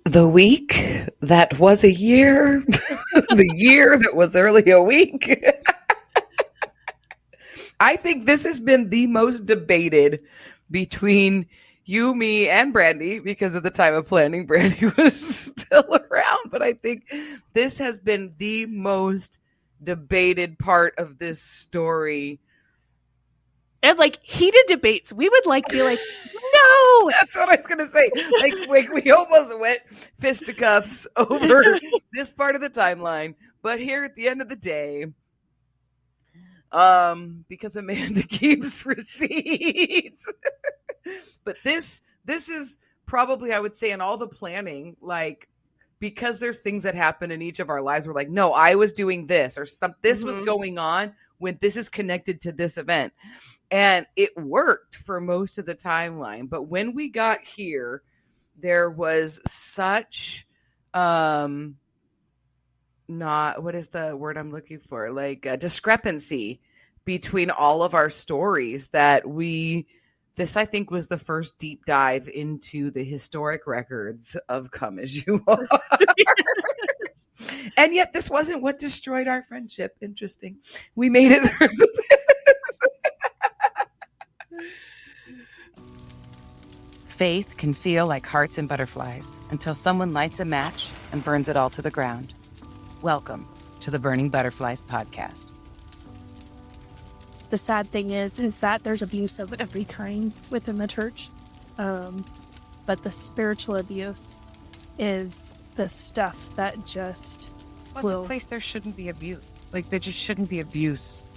The week that was a year, the year that was early a week. I think this has been the most debated between you, me, and Brandy because at the time of planning, Brandy was still around. But I think this has been the most debated part of this story. And like heated debates, we would like be like, no. That's what I was gonna say. Like we almost went fisticuffs over this part of the timeline, but here at the end of the day, because Amanda keeps receipts. But this is probably, I would say, in all the planning, like, because there's things that happen in each of our lives, we're like, no, I was doing this, or this was going on when this is connected to this event. And it worked for most of the timeline. But when we got here, there was such not, what is the word I'm looking for? Like a discrepancy between all of our stories that this, I think, was the first deep dive into the historic records of Come As You Are. And yet this wasn't what destroyed our friendship. Interesting. We made it through this. Faith can feel like hearts and butterflies until someone lights a match and burns it all to the ground. Welcome to the Burning Butterflies podcast. The sad thing is that there's abuse of every kind within the church. But the spiritual abuse is the stuff that just a place there shouldn't be abuse. Like, there just shouldn't be abuse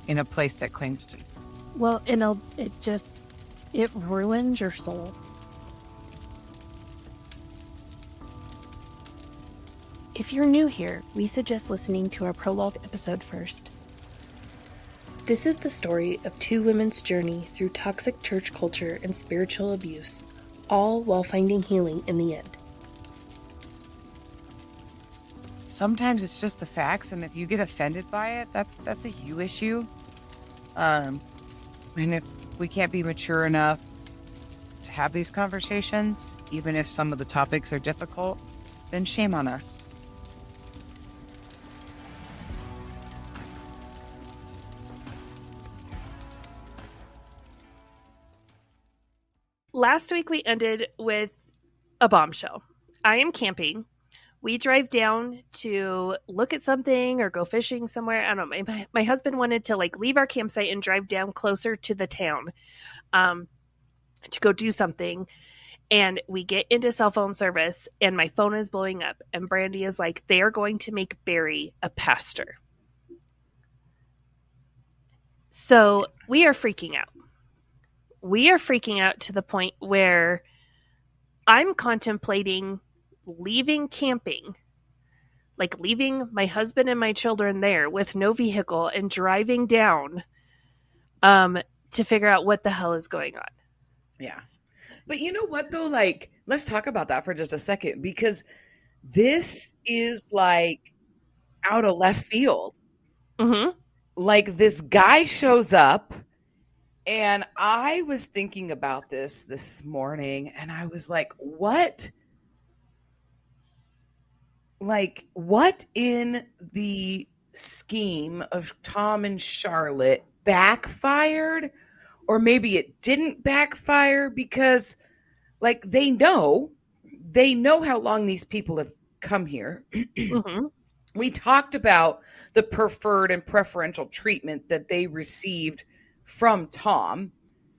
in a place that claims Jesus. Well, it ruins your soul. If you're new here, we suggest listening to our prologue episode first. This is the story of two women's journey through toxic church culture and spiritual abuse, all while finding healing in the end. Sometimes it's just the facts, and if you get offended by it, that's a you issue. And if we can't be mature enough to have these conversations, even if some of the topics are difficult, then shame on us. Last week we ended with a bombshell. I am camping. We drive down to look at something or go fishing somewhere. I don't know. My husband wanted to like leave our campsite and drive down closer to the town to go do something. And we get into cell phone service and my phone is blowing up. And Brandy is like, they are going to make Barry a pastor. So we are freaking out. We are freaking out to the point where I'm contemplating leaving camping, like leaving my husband and my children there with no vehicle and driving down to figure out what the hell is going on. Yeah. But you know what, though? Like, let's talk about that for just a second, because this is like out of left field. Mm-hmm. Like, this guy shows up, and I was thinking about this morning, and I was like, what? Like, what in the scheme of Tom and Charlotte backfired? Or maybe it didn't backfire because, like, they know how long these people have come here. Mm-hmm. We talked about the preferred and preferential treatment that they received from Tom.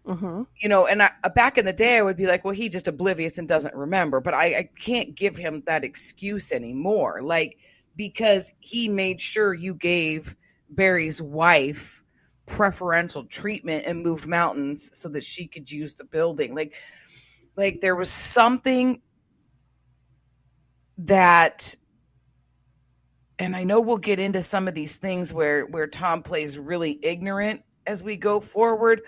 Mm-hmm. You know, and back in the day, I would be like, well, he just oblivious and doesn't remember. But I can't give him that excuse anymore. Like, because he made sure you gave Barry's wife preferential treatment and moved mountains so that she could use the building. Like there was something that, and I know we'll get into some of these things where Tom plays really ignorant as we go forward,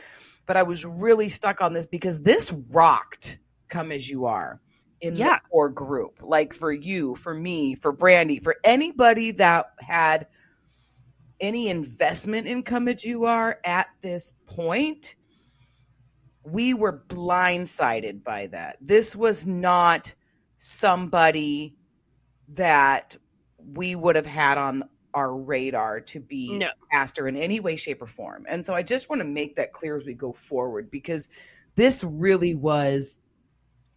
but I was really stuck on this because this rocked Come As You Are in the core group. Like, for you, for me, for Brandy, for anybody that had any investment in Come As You Are at this point, we were blindsided by that. This was not somebody that we would have had on our radar to be No. pastor in any way, shape, or form. And so I just want to make that clear as we go forward, because this really was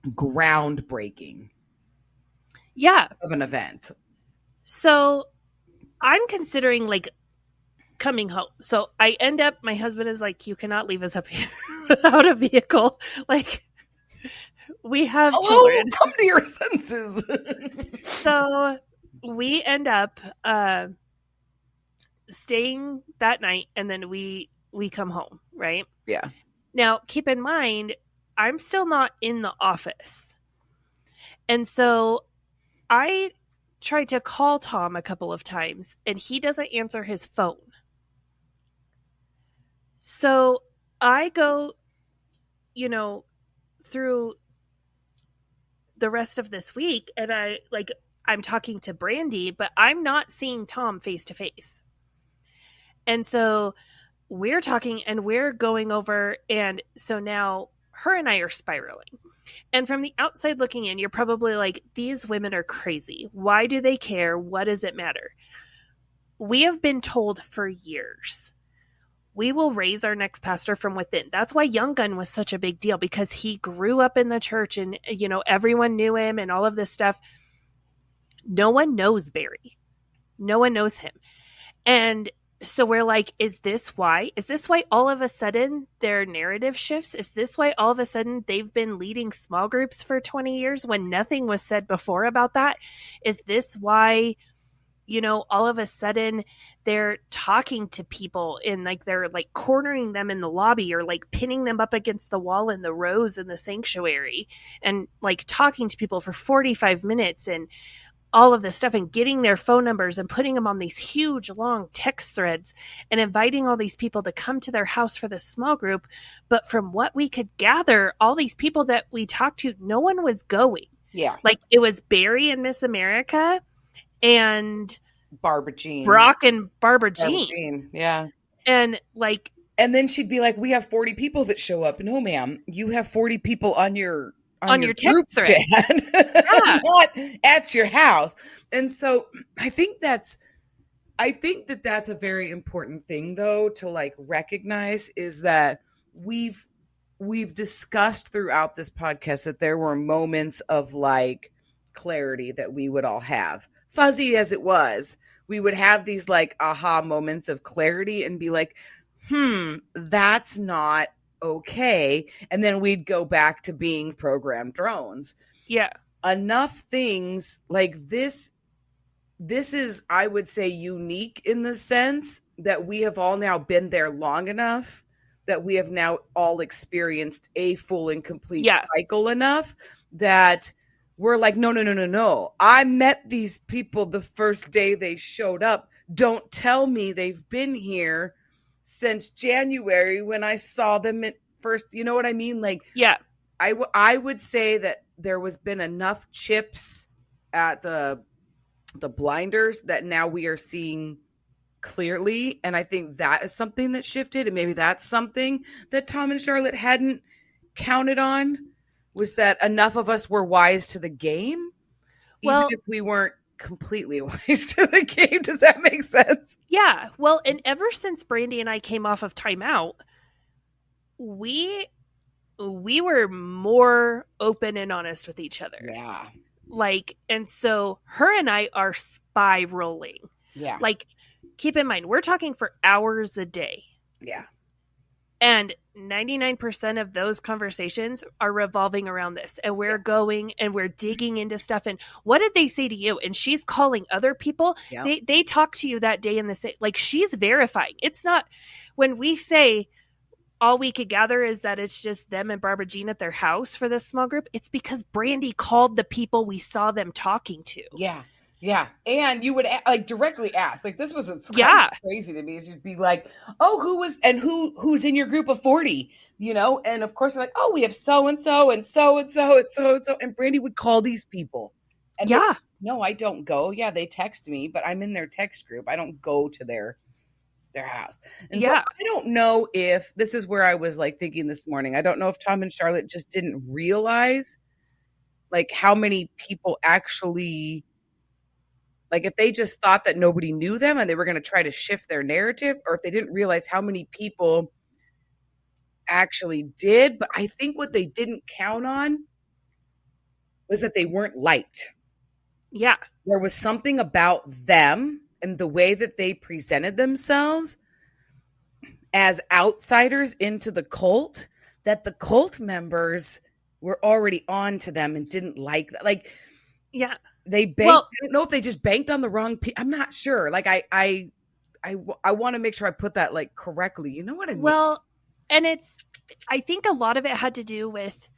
groundbreaking Yeah. of an event. So I'm considering like coming home. So I end up, my husband is like, you cannot leave us up here without a vehicle. Like, we have children. Come to your senses. So we end up staying that night, and then we come home, right? Yeah. Now, keep in mind, I'm still not in the office. And so I tried to call Tom a couple of times, and he doesn't answer his phone. So I go, through the rest of this week, and I'm talking to Brandy, but I'm not seeing Tom face to face. And so we're talking and we're going over, and so now her and I are spiraling. And from the outside looking in, you're probably like, these women are crazy. Why do they care? What does it matter? We have been told for years, we will raise our next pastor from within. That's why Young Gun was such a big deal, because he grew up in the church and, everyone knew him and all of this stuff. No one knows Barry. No one knows him. And so we're like, is this why? Is this why all of a sudden their narrative shifts? Is this why all of a sudden they've been leading small groups for 20 years when nothing was said before about that? Is this why, all of a sudden they're talking to people and they're cornering them in the lobby, or pinning them up against the wall in the rows in the sanctuary, and talking to people for 45 minutes and all of this stuff, and getting their phone numbers and putting them on these huge long text threads and inviting all these people to come to their house for this small group. But from what we could gather, all these people that we talked to, no one was going. Yeah. It was Barry and Miss America and Barbara Jean. Brock and Barbara Jean. Yeah. And and then she'd be like, we have 40 people that show up. No, ma'am, you have 40 people on your text thread. Yeah. Not at your house. And so I think that's a very important thing, though, to recognize, is that we've discussed throughout this podcast that there were moments of clarity that we would all have, fuzzy as it was. We would have these aha moments of clarity and be like, that's not okay. And then we'd go back to being programmed drones. Yeah. Enough things like this. This is, I would say, unique in the sense that we have all now been there long enough that we have now all experienced a full and complete cycle enough that we're like, no. I met these people the first day they showed up. Don't tell me they've been here since January when I saw them at first. You know what I mean? Yeah. I would say that there was been enough chips at the blinders that now we are seeing clearly. And I think that is something that shifted. And maybe that's something that Tom and Charlotte hadn't counted on, was that enough of us were wise to the game, even if we weren't completely wise to the game. Does that make sense? Yeah. Well, and ever since Brandy and I came off of timeout, we were more open and honest with each other. Yeah. And so her and I are spiraling. Yeah. Keep in mind, we're talking for hours a day. Yeah. And 99% of those conversations are revolving around this. And we're going and we're digging into stuff. And what did they say to you? And she's calling other people. Yeah. They talk to you that day in the same, she's verifying. It's not, when we say all we could gather is that it's just them and Barbara Jean at their house for this small group, it's because Brandy called the people we saw them talking to. Yeah. Yeah. And you would directly ask, this was crazy to me. Is you'd be like, oh, who's in your group of 40, And of course they're like, oh, we have so-and-so and so-and-so and so-and-so. And Brandy would call these people. And no, I don't go. Yeah. They text me, but I'm in their text group. I don't go to their house. And so I don't know if this is where I was thinking this morning. I don't know if Tom and Charlotte just didn't realize like how many people actually, like if they just thought that nobody knew them and they were going to try to shift their narrative, or if they didn't realize how many people actually did. But I think what they didn't count on was that they weren't liked. Yeah. There was something about them and the way that they presented themselves as outsiders into the cult, that the cult members were already on to them and didn't like that. Like, yeah, they banked. Well, I don't know if they just banked on the wrong people. I'm not sure. Like, I want to make sure I put that like correctly. You know what I mean? Well, and I think a lot of it had to do with,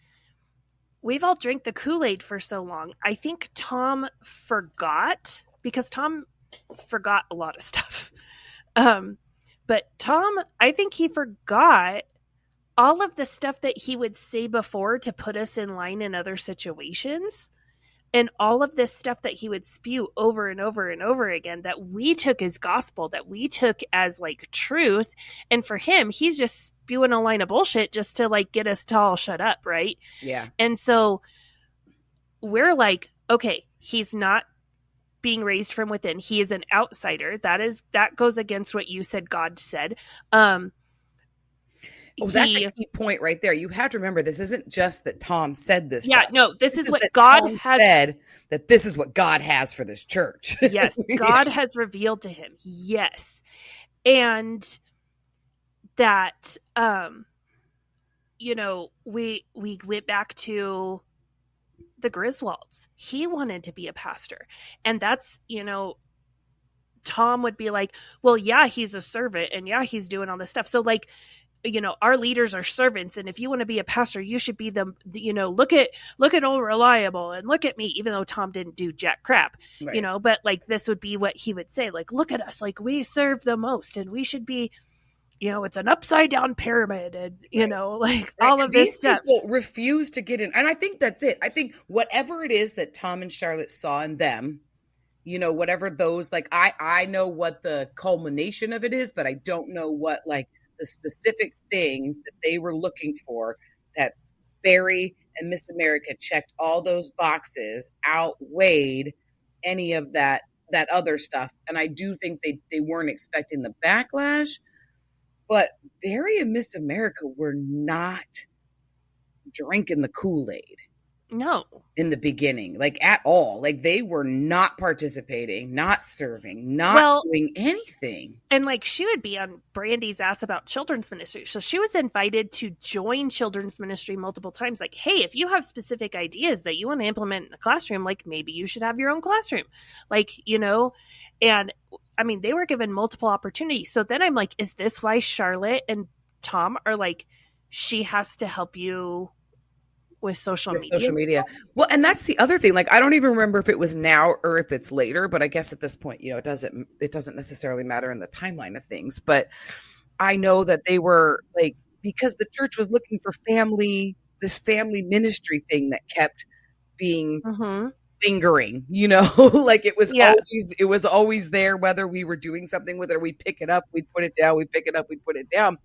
we've all drank the Kool-Aid for so long. I think Tom forgot, because Tom forgot a lot of stuff. But Tom, I think he forgot all of the stuff that he would say before to put us in line in other situations. And all of this stuff that he would spew over and over and over again that we took as gospel, that we took as like truth. And for him, he's just spewing a line of bullshit just to like get us to all shut up, right? Yeah. And so we're like, okay, he's not being raised from within. He is an outsider. That goes against what you said God said. That's a key point right there. You have to remember, this isn't just that Tom said this. Yeah, stuff. No, this is what God Tom has said, that this is what God has for this church. Yes, God has revealed to him. Yes. And that we went back to the Griswolds. He wanted to be a pastor. And that's, Tom would be like, well, yeah, he's a servant, and yeah, he's doing all this stuff. So like, our leaders are servants, and if you want to be a pastor, you should be them. Look at old Reliable, and look at me. Even though Tom didn't do jack crap, right. But like this would be what he would say. Like, look at us, like we serve the most, and we should be. It's an upside down pyramid, and like all of this stuff. People refuse to get in, and I think that's it. I think whatever it is that Tom and Charlotte saw in them, whatever those, like I know what the culmination of it is, but I don't know what like the specific things that they were looking for, that Barry and Miss America checked all those boxes, outweighed any of that other stuff. And I do think they weren't expecting the backlash, but Barry and Miss America were not drinking the Kool-Aid. No. In the beginning, like at all. Like they were not participating, not serving, not doing anything. And like she would be on Brandy's ass about children's ministry. So she was invited to join children's ministry multiple times. Like, hey, if you have specific ideas that you want to implement in a classroom, like maybe you should have your own classroom. Like, and I mean, they were given multiple opportunities. So then I'm like, is this why Charlotte and Tom are like, she has to help you with social media? Well, and that's the other thing. Like, I don't even remember if it was now or if it's later, but I guess at this point, it doesn't necessarily matter in the timeline of things. But I know that they were like, because the church was looking for this family ministry thing that kept being lingering, like it was always there, whether we were doing something with it, or we pick it up, we'd put it down, we pick it up, we'd put it down.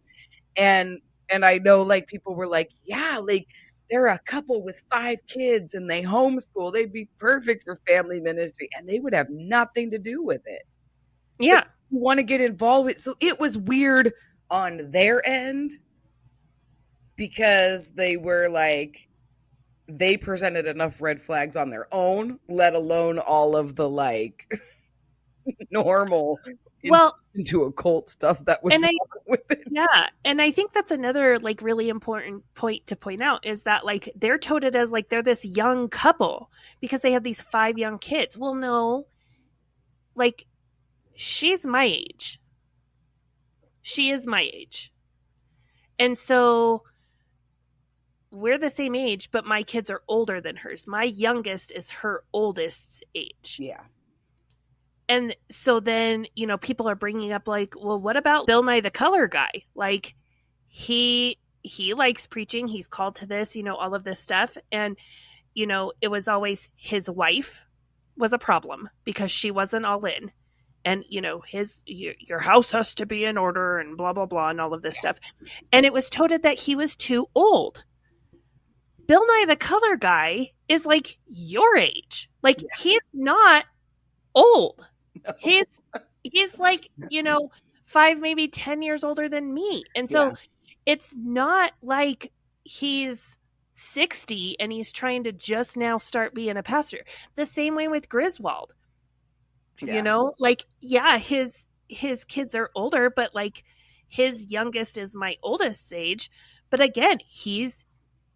And I know like people were like, yeah, like, they're a couple with 5 kids and they homeschool. They'd be perfect for family ministry, and they would have nothing to do with it. Yeah. You want to get involved with. So it was weird on their end, because they were like, they presented enough red flags on their own, let alone all of the like normal into a cult stuff that was wrong with it. Yeah. And I think that's another like really important point to point out, is that like they're touted as like they're this young couple because they have these 5 young kids. Well, no, like she's my age. She is my age. And so we're the same age, but my kids are older than hers. My youngest is her oldest's age. Yeah. And so then, people are bringing up like, well, what about Bill Nye the Color Guy? Like he likes preaching. He's called to this, all of this stuff. And, it was always his wife was a problem because she wasn't all in. And, your house has to be in order and blah, blah, blah, and all of this stuff. And it was touted that he was too old. Bill Nye the Color Guy is like your age. Like he's not old. No. He's like, 5, maybe 10 years older than me. And so it's not like he's 60 and he's trying to just now start being a pastor. The same way with Griswold. Like, his kids are older, but like his youngest is my oldest age. But again, he's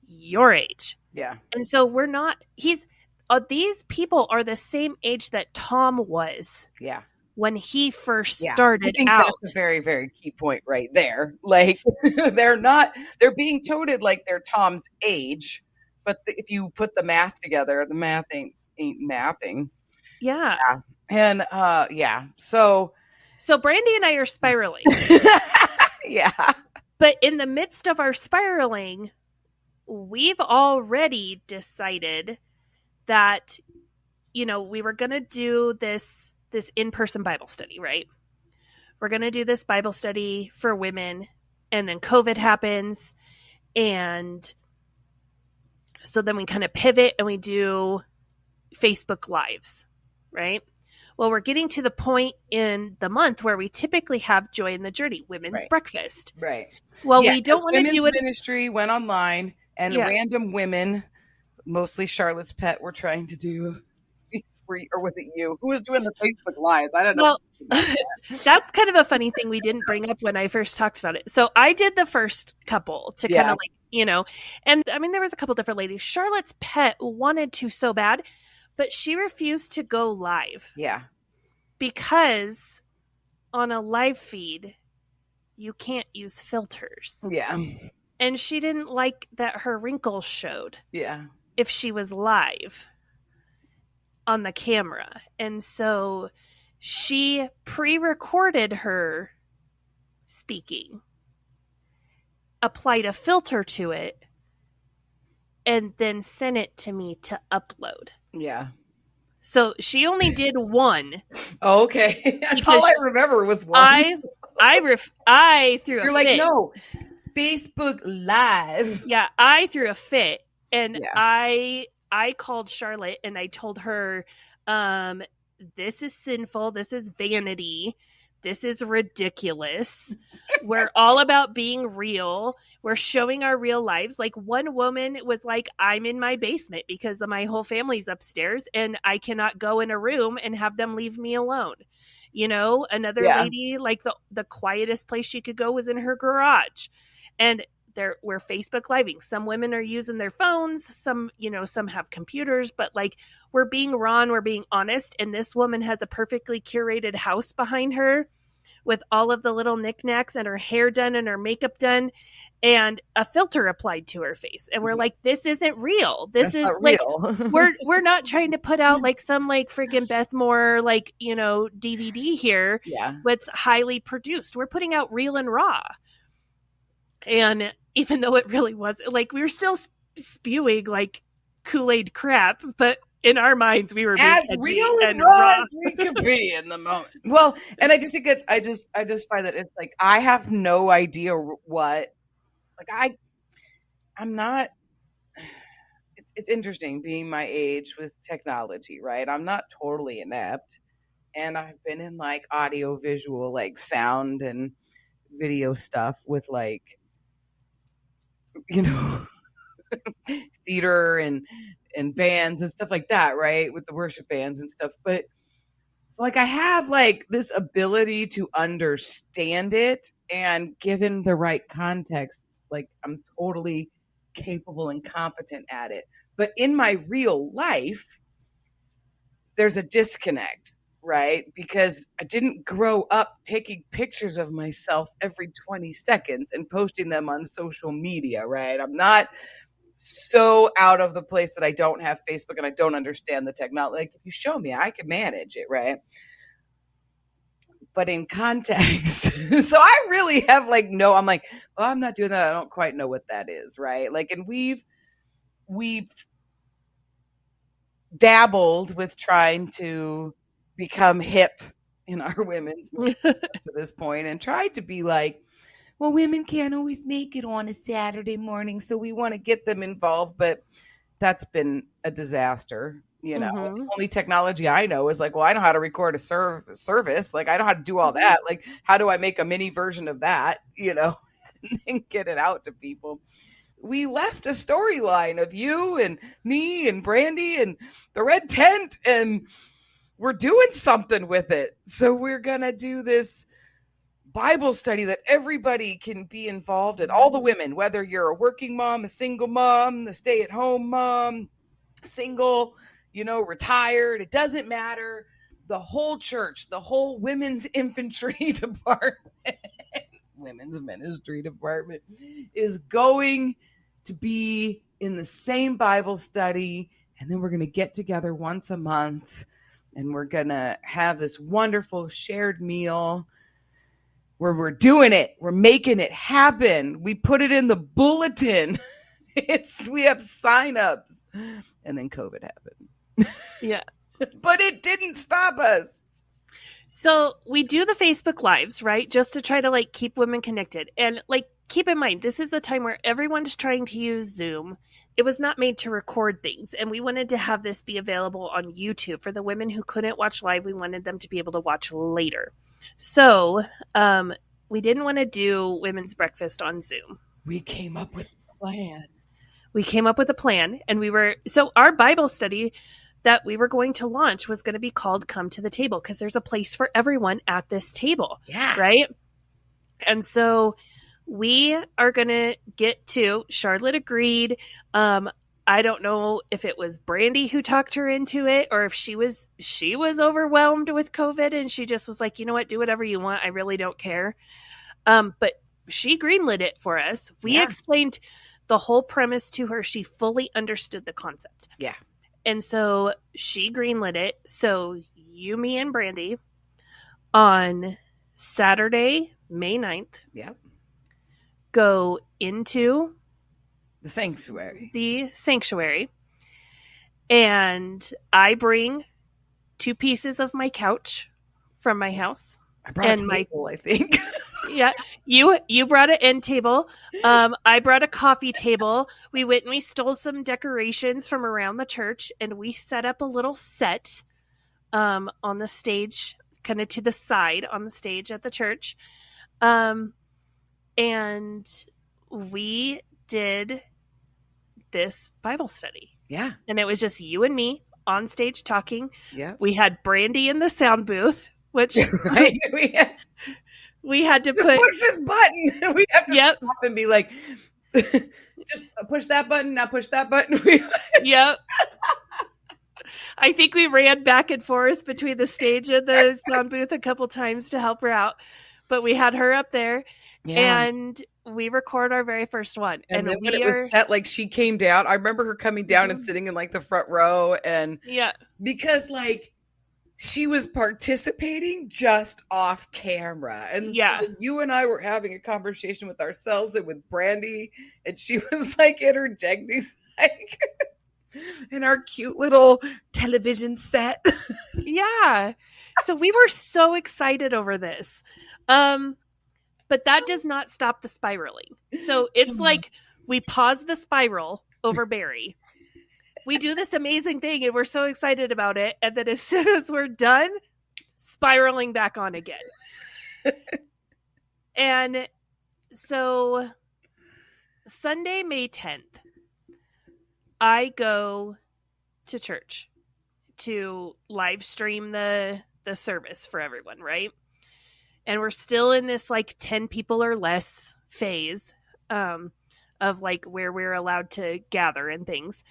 your age. Yeah. And so these people are the same age that Tom was. Yeah. When he first started I think out. That's a very, very key point right there. Like they're being touted like they're Tom's age, but if you put the math together, the math ain't mathing. Yeah. And So Brandy and I are spiraling. Yeah. But in the midst of our spiraling, we've already decided that, we were going to do this in-person Bible study, right? We're going to do this Bible study for women, and then COVID happens. And so then we kind of pivot and we do Facebook Lives, right? Well, we're getting to the point in the month where we typically have Joy in the Journey, Women's Breakfast. Right. Well, we don't want to do it. Ministry went online, and random women, mostly Charlotte's Pet, were trying to do or was it you? Who was doing the Facebook Lives? I don't know. Well, that's kind of a funny thing we didn't bring up when I first talked about it. So I did the first couple to kind of and I mean, there was a couple different ladies. Charlotte's Pet wanted to so bad, but she refused to go live. Yeah. Because on a live feed, you can't use filters. Yeah. And she didn't like that her wrinkles showed. Yeah. If she was live on the camera. And so she pre-recorded her speaking, applied a filter to it, and then sent it to me to upload. Yeah. So she only did one. Oh, okay. That's all I remember was one. I threw a fit. You're like, no, Facebook Live. Yeah, I threw a fit. And I called Charlotte and I told her, this is sinful. This is vanity. This is ridiculous. We're all about being real. We're showing our real lives. Like one woman was like, I'm in my basement because my whole family's upstairs and I cannot go in a room and have them leave me alone. Another lady, like the quietest place she could go was in her garage. And we're Facebook living. Some women are using their phones. Some have computers, but like we're being raw and we're being honest. And this woman has a perfectly curated house behind her with all of the little knickknacks and her hair done and her makeup done and a filter applied to her face. And we're like, this isn't real. This is like, we're not trying to put out like some like freaking Beth Moore, like, DVD here. Yeah. What's highly produced. We're putting out real and raw. And even though it really was like, we were still spewing like Kool-Aid crap, but in our minds, we were being as real and raw as we could be in the moment. Well, and I just think I just find that it's like, I have no idea what, like I'm not, it's interesting being my age with technology, right? I'm not totally inept. And I've been in like audio visual, like sound and video stuff with like, theater and bands and stuff like that, right? With the worship bands and stuff. But so like I have like this ability to understand it, and given the right context, like I'm totally capable and competent at it. But in my real life, there's a disconnect, right? Because I didn't grow up taking pictures of myself every 20 seconds and posting them on social media, right? I'm not so out of the place that I don't have Facebook and I don't understand the technology. Like if you show me, I can manage it, right? But in context, so I really have like, no, I'm like, well, I'm not doing that. I don't quite know what that is, right? Like, and we've dabbled with trying to become hip in our women's to this point and tried to be like well, women can't always make it on a Saturday morning, so we want to get them involved, but that's been a disaster. The only technology I know is like, well, I know how to record a service. Like, I know how to do all that. Like, how do I make a mini version of that, and get it out to people? We left a storyline of you and me and Brandy and the red tent, and we're doing something with it. So we're going to do this Bible study that everybody can be involved in. All the women, whether you're a working mom, a single mom, the stay-at-home mom, single, retired, it doesn't matter. The whole church, the whole women's infantry department, women's ministry department is going to be in the same Bible study. And then we're going to get together once a month and we're going to have this wonderful shared meal where we're doing it. We're making it happen. We put it in the bulletin. We have signups. And then COVID happened. Yeah. But it didn't stop us. So we do the Facebook Lives, right? Just to try to keep women connected. And keep in mind, this is the time where everyone's trying to use Zoom. It was not made to record things. And we wanted to have this be available on YouTube. For the women who couldn't watch live, we wanted them to be able to watch later. So we didn't want to do women's breakfast on Zoom. We came up with a plan. And so our Bible study that we were going to launch was going to be called Come to the Table, because there's a place for everyone at this table. Yeah. Right? And so we are going to get to, Charlotte agreed. I don't know if it was Brandy who talked her into it, or if she was overwhelmed with COVID and she just was like, you know what, do whatever you want. I really don't care. But she greenlit it for us. We explained the whole premise to her. She fully understood the concept. Yeah. And so she greenlit it. So you, me, and Brandy on Saturday, May 9th, go into the sanctuary. And I bring 2 pieces of my couch from my house. I brought a table, I think. Yeah, you brought an end table. I brought a coffee table. We went and we stole some decorations from around the church, and we set up a little set on the stage, kind of to the side on the stage at the church. And we did this Bible study. Yeah. And it was just you and me on stage talking. Yeah. We had Brandy in the sound booth, which right. we had to push this button. We have to stop and be like, just push that button, now push that button. Yep. I think we ran back and forth between the stage and the sound booth a couple times to help her out. But we had her up there. Yeah. And we record our very first one. And then when it was set, she came down. I remember her coming down and sitting in the front row. And because she was participating just off camera. And so you and I were having a conversation with ourselves and with Brandy. And she was interjecting in our cute little television set. Yeah. So we were so excited over this. But that does not stop the spiraling. So it's we pause the spiral over Barry. We do this amazing thing and we're so excited about it. And then as soon as we're done, spiraling back on again. And so Sunday, May 10th, I go to church to live stream the service for everyone, right? And we're still in this 10 people or less phase of where we're allowed to gather and things.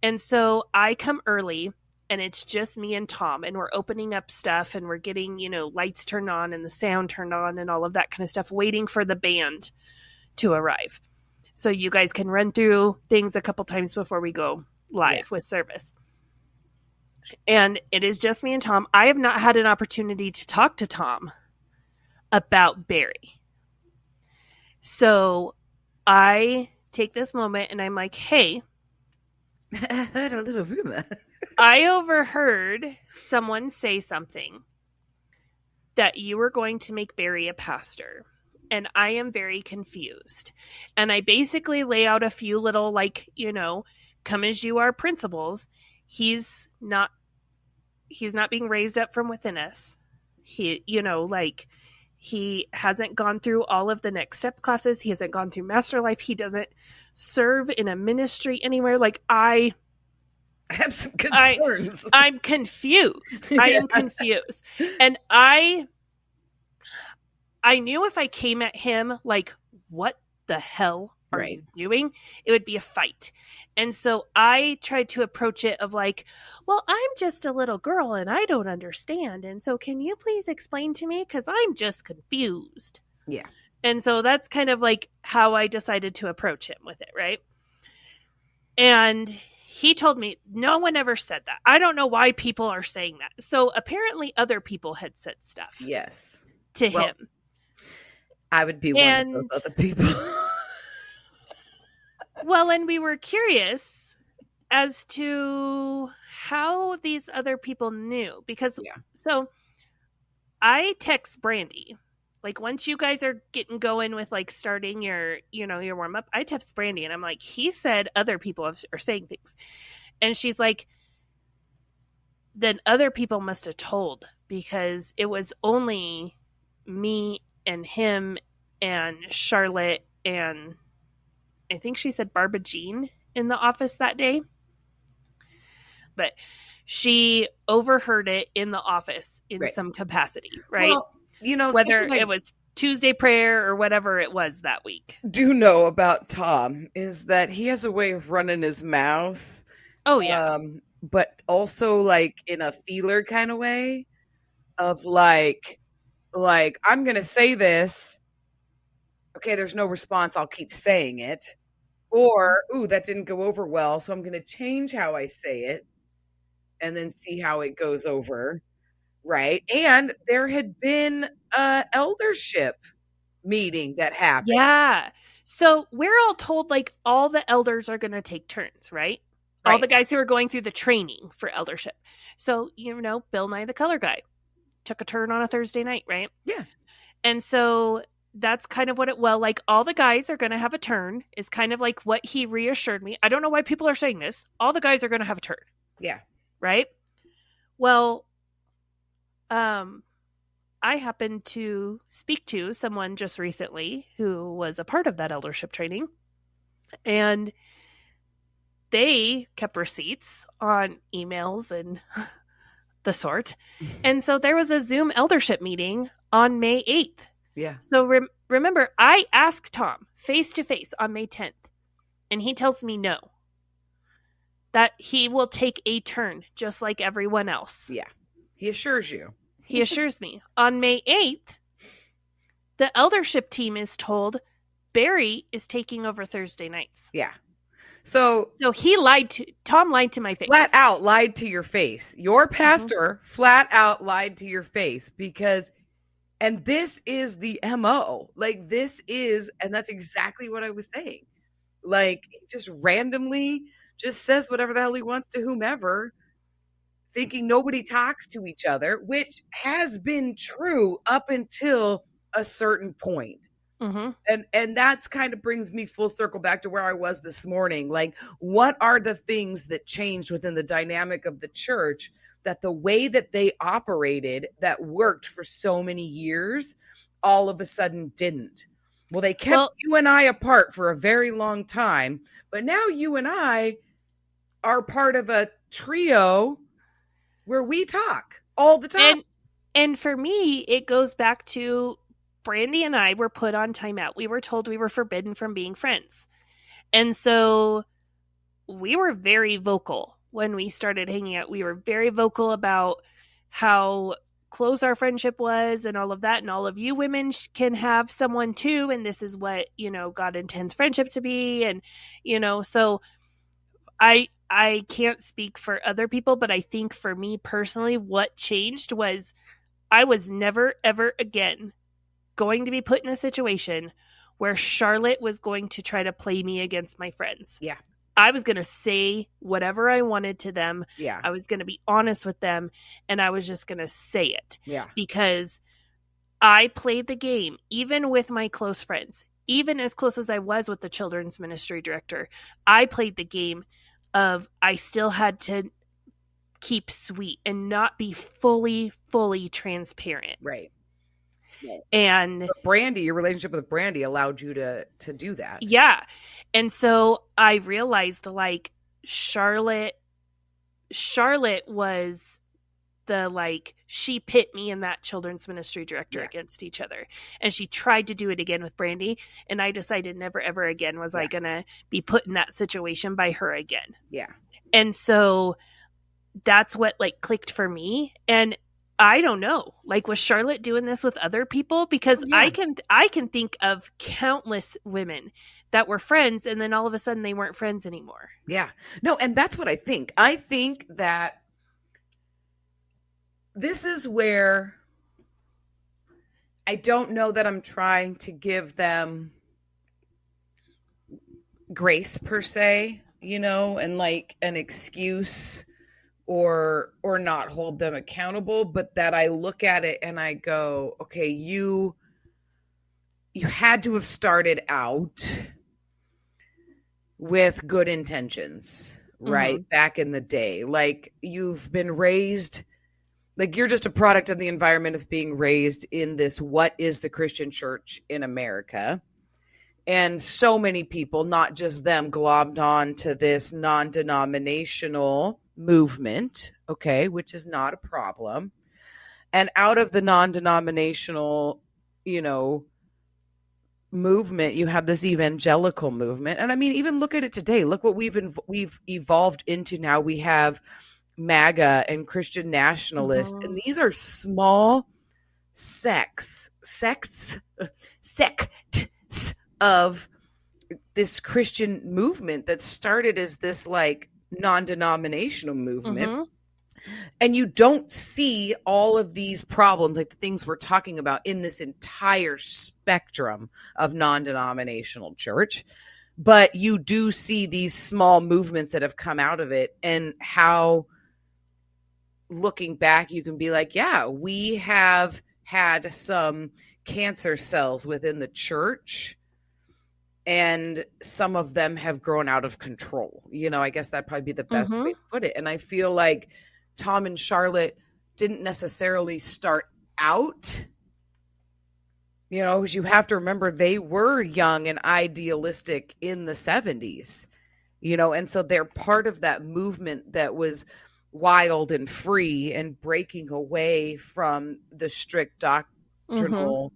And so I come early and it's just me and Tom, and we're opening up stuff and we're getting, lights turned on and the sound turned on and all of that kind of stuff, waiting for the band to arrive. So you guys can run through things a couple times before we go live with service. And it is just me and Tom. I have not had an opportunity to talk to Tom about Barry. So I take this moment and I'm like, hey, I heard a little rumor. I overheard someone say something that you were going to make Barry a pastor. and I am very confused. And I basically lay out a few little, like, come as you are principles. He's not being raised up from within us. He, he hasn't gone through all of the next step classes. He hasn't gone through Master Life. He doesn't serve in a ministry anywhere. Like, I have some concerns. I'm confused. I am confused. And I knew if I came at him like, what the hell are you doing? It would be a fight. And so I tried to approach it of like, well, I'm just a little girl and I don't understand. And so can you please explain to me? Because I'm just confused. Yeah. And so that's kind of like how I decided to approach him with it, right? And he told me no one ever said that. I don't know why people are saying that. So apparently other people had said stuff. Yes. To him. I would be one of those other people. Well, and we were curious as to how these other people knew. Because, so I text Brandy. Like, once you guys are getting going with, like, starting your, your warm-up, I text Brandy, and I'm like, he said other people are saying things. And she's like, then other people must have told, because it was only me and him and Charlotte and I think she said Barbara Jean in the office that day. But she overheard it in the office in some capacity, right? Well, whether it was Tuesday prayer or whatever it was that week. Do know about Tom is that he has a way of running his mouth. Oh, yeah. But also like in a feeler kind of way of like I'm going to say this. Okay, there's no response. I'll keep saying it. Or, ooh, that didn't go over well. So I'm going to change how I say it and then see how it goes over. Right. And there had been an eldership meeting that happened. Yeah. So we're all told like all the elders are going to take turns, right? All the guys who are going through the training for eldership. So, Bill Nye the Color Guy took a turn on a Thursday night, right? Yeah. And so that's kind of like all the guys are going to have a turn is kind of like what he reassured me. I don't know why people are saying this. All the guys are going to have a turn. Yeah. Right? Well, I happened to speak to someone just recently who was a part of that eldership training, and they kept receipts on emails and the sort. And so there was a Zoom eldership meeting on May 8th. Yeah. So remember, I asked Tom face to face on May 10th, and he tells me no, that he will take a turn just like everyone else. Yeah. He assures you. He assures me. On May 8th, the eldership team is told Barry is taking over Thursday nights. Yeah. So Tom lied to my face. Flat out lied to your face. Your pastor flat out lied to your face and this is the MO. Like and that's exactly what I was saying. Like, just randomly just says whatever the hell he wants to whomever, thinking nobody talks to each other, which has been true up until a certain point. Mm-hmm. And that's kind of brings me full circle back to where I was this morning. Like, what are the things that changed within the dynamic of the church that the way that they operated that worked for so many years all of a sudden didn't? Well, they kept you and I apart for a very long time, but now you and I are part of a trio where we talk all the time. And for me, it goes back to Brandy and I were put on timeout. We were told we were forbidden from being friends. And so we were very vocal when we started hanging out. We were very vocal about how close our friendship was and all of that. And all of you women can have someone too. And this is what, God intends friendships to be. And, so I can't speak for other people, but I think for me personally, what changed was I was never, ever again going to be put in a situation where Charlotte was going to try to play me against my friends. Yeah. I was going to say whatever I wanted to them. Yeah. I was going to be honest with them, and I was just going to say it. Yeah. Because I played the game, even with my close friends, even as close as I was with the children's ministry director. I played the game of I still had to keep sweet and not be fully transparent. Right. And But Brandy, your relationship with Brandy allowed you to do that. yeah. And so I realized like Charlotte was the like she pit me and that children's ministry director against each other, and she tried to do it again with Brandy, and I decided never ever again was I gonna be put in that situation by her again. Yeah. And so that's what like clicked for me. And I don't know, like, was Charlotte doing this with other people? Because I can think of countless women that were friends and then all of a sudden they weren't friends anymore. Yeah. No, and that's what I think. I think that this is where I don't know that I'm trying to give them grace per se, and like an excuse or not hold them accountable, but that I look at it and I go, okay, you had to have started out with good intentions, right? Mm-hmm. Back in the day. Like you've been raised, like you're just a product of the environment of being raised in this, what is the Christian church in America? And so many people, not just them, globbed on to this non-denominational movement, okay, which is not a problem. And out of the non-denominational, movement, you have this evangelical movement. And I mean, even look at it today. Look what we've evolved into now. We have MAGA and Christian nationalists, mm-hmm. and these are small sects of this Christian movement that started as this like non-denominational movement. Mm-hmm. And you don't see all of these problems, like the things we're talking about, in this entire spectrum of non-denominational church. But you do see these small movements that have come out of it, and how, looking back, you can be like, yeah, we have had some cancer cells within the church, and some of them have grown out of control. I guess that'd probably be the best mm-hmm. way to put it. And I feel like Tom and Charlotte didn't necessarily start out, because you have to remember they were young and idealistic in the 70s, and so they're part of that movement that was wild and free and breaking away from the strict doctrinal,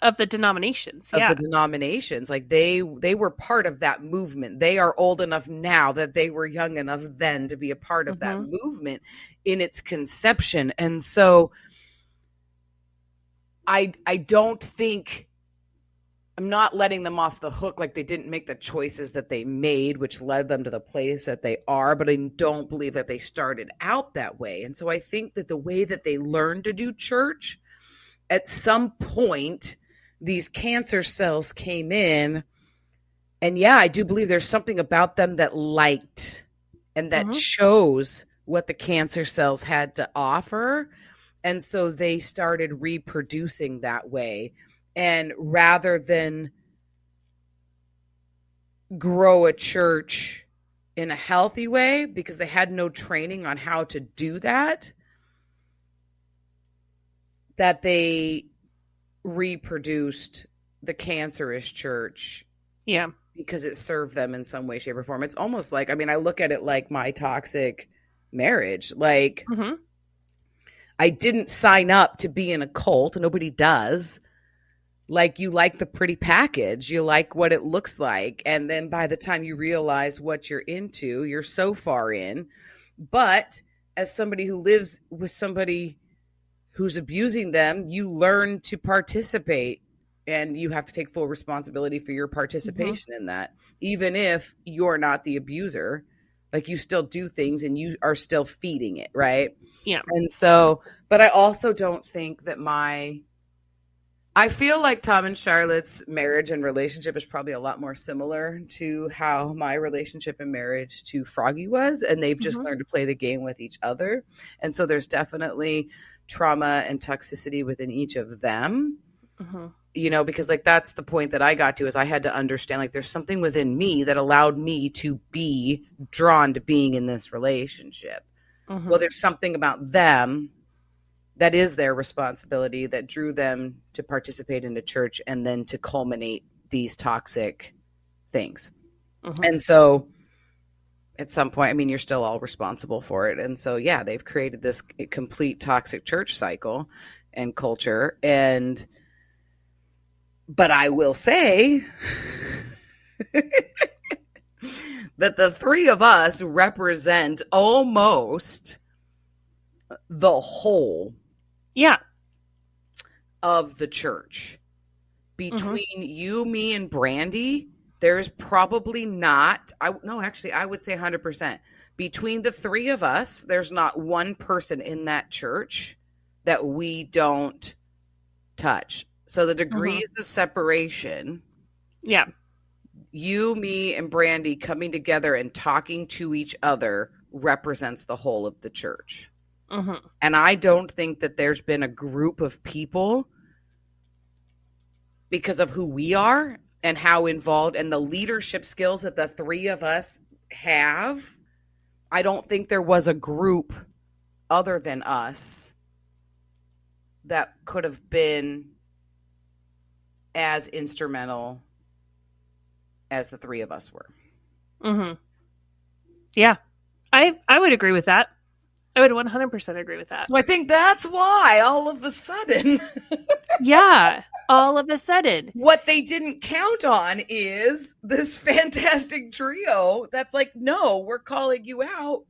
of the denominations. The denominations. Like they were part of that movement. They are old enough now that they were young enough then to be a part of mm-hmm. that movement in its conception. And so I don't think, I'm not letting them off the hook, like they didn't make the choices that they made, which led them to the place that they are, but I don't believe that they started out that way. And so I think that the way that they learned to do church, at some point, these cancer cells came in, and I do believe there's something about them that liked and that mm-hmm. chose what the cancer cells had to offer. And so they started reproducing that way. And rather than grow a church in a healthy way, because they had no training on how to do that they reproduced the cancerous church. Yeah. Because it served them in some way, shape, or form. It's almost like, I mean, I look at it like my toxic marriage. Like, mm-hmm. I didn't sign up to be in a cult. Nobody does. Like, you like the pretty package. You like what it looks like. And then by the time you realize what you're into, you're so far in. But as somebody who lives with somebody who's abusing them, you learn to participate, and you have to take full responsibility for your participation mm-hmm. in that. Even if you're not the abuser, like you still do things and you are still feeding it. Right. Yeah. And so, but I also don't think that I feel like Tom and Charlotte's marriage and relationship is probably a lot more similar to how my relationship and marriage to Froggy was. And they've just learned to play the game with each other. And so there's definitely trauma and toxicity within each of them. You know, because like that's the point that I got to, is I had to understand like there's something within me that allowed me to be drawn to being in this relationship. Well, there's something about them that is their responsibility that drew them to participate in the church and then to culminate these toxic things. And so at some point, I mean, you're still all responsible for it. And so, yeah, they've created this complete toxic church cycle and culture. But I will say that the three of us represent almost the whole of the church. Between you, me, and Brandy, there's probably not, I would say 100%. Between the three of us, there's not one person in that church that we don't touch. So the degrees of separation, you, me, and Brandy coming together and talking to each other represents the whole of the church. And I don't think that there's been a group of people, because of who we are and how involved and the leadership skills that the three of us have, I don't think there was a group other than us that could have been as instrumental as the three of us were. Yeah, I would agree with that. I would 100% agree with that. So I think that's why all of a sudden, all of a sudden, what they didn't count on is this fantastic trio that's like, no, we're calling you out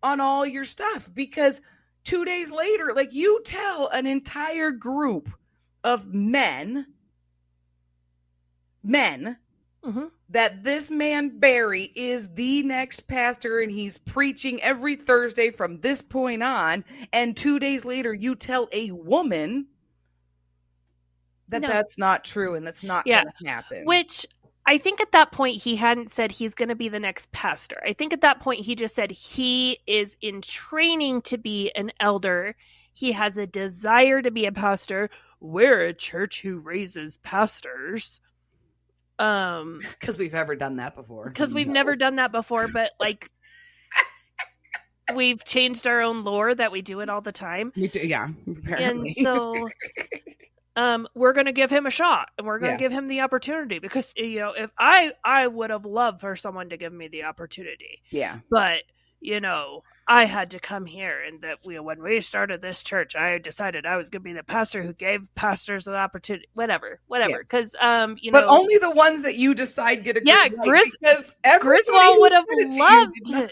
on all your stuff. Because 2 days later, like, you tell an entire group of men that this man Barry is the next pastor and he's preaching every Thursday from this point on, and 2 days later you tell a woman that that's not true and that's not going to happen. Which I think at that point he hadn't said he's going to be the next pastor. I think at that point he just said he is in training to be an elder. He has a desire to be a pastor. We're a church who raises pastors. Because we've never done that before. Because we've never done that before, but like we've changed our own lore that we do it all the time. We do, yeah, apparently. And so we're going to give him a shot and we're going to give him the opportunity, because, you know, if I would have loved for someone to give me the opportunity. Yeah. But, you know, I had to come here, and that when we started this church, I decided I was going to be the pastor who gave pastors an opportunity, whatever. Because, you know. But only the ones that you decide get a good because Griswold would have loved to.